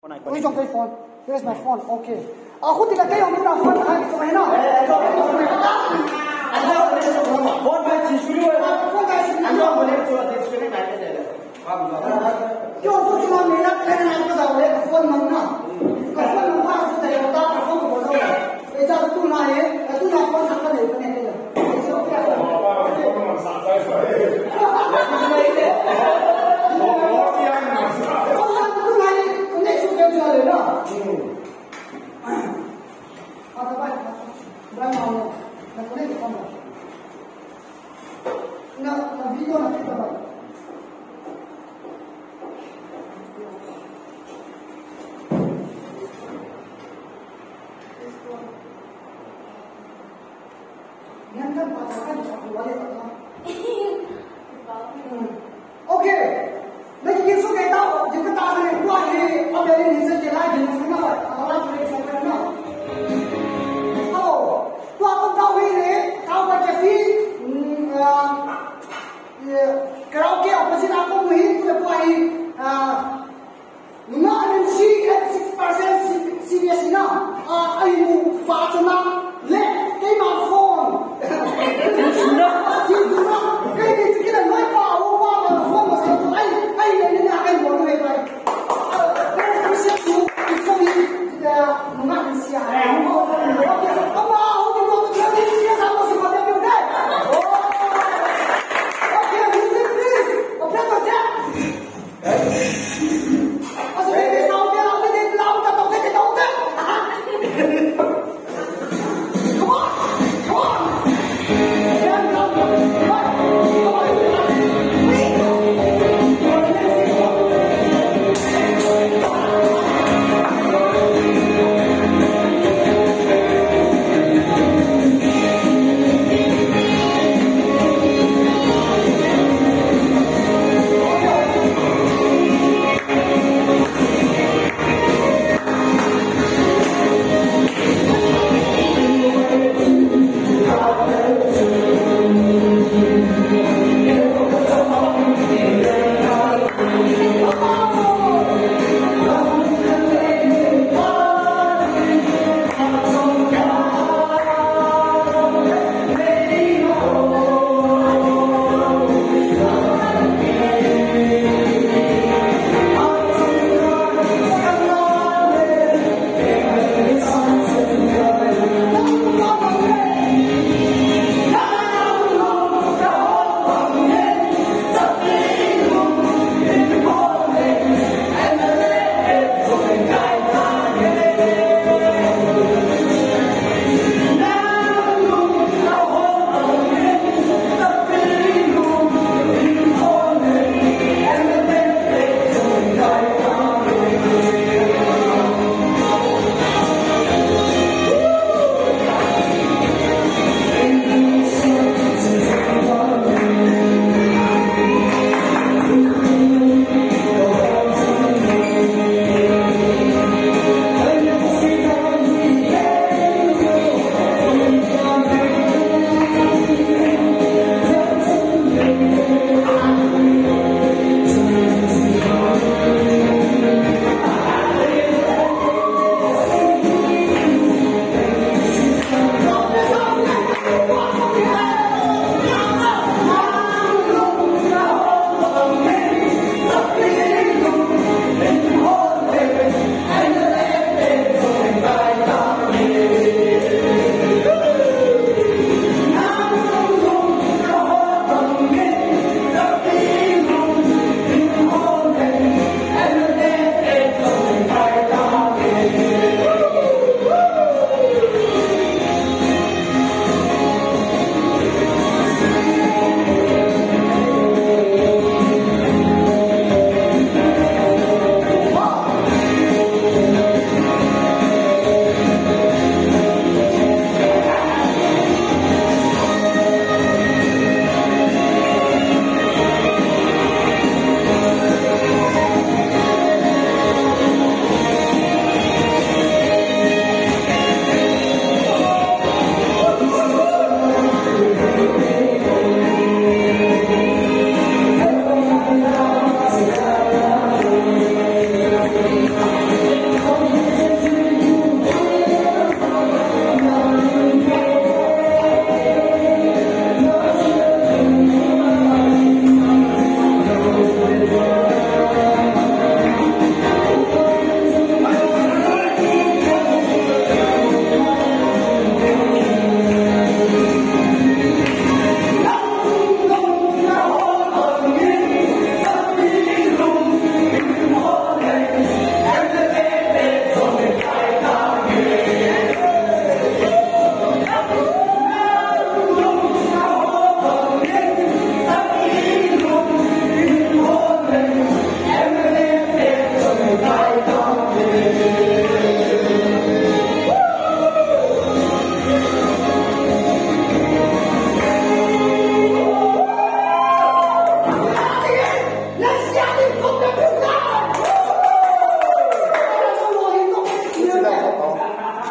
Ui trong cái phone. Here's my phone. Okay. Aku tidak tahu yang mana phone ada di mana. Phone kan sisuri apa? Phone kan sisuri. Anda boleh tu ada sisuri nak ada. Yo tu cuma minat kena nak tahu le phone mana. Phone mana aku tak tahu tak phone ko tahu. Eja tu na ye, tu na phone sakal le kena le. Okay, lagi kisah kita jika tak ada kuah ini, apa yang ini saja lagi mana apa orang boleh sampai mana? Oh, tu aku tahu ini, tahu macam ni, karaoke apa sih aku mungkin tu kuah ini, nunga NC at 6% CBS ina, ayu baca nak le, kema phone, sudah, kaya ni kita naik pa. Ai ni nak kan boleh baik. Kalau kita tu itu kita mengaku siapa. Apa aku tu jadi dia sama si pada dia dah. Okey, please. Okey tu je. Asal ni tahu dia apa dia tahu tak tahu dia tahu tak.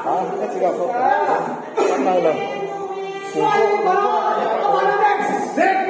Saya juga kok. Kenal dong. Next.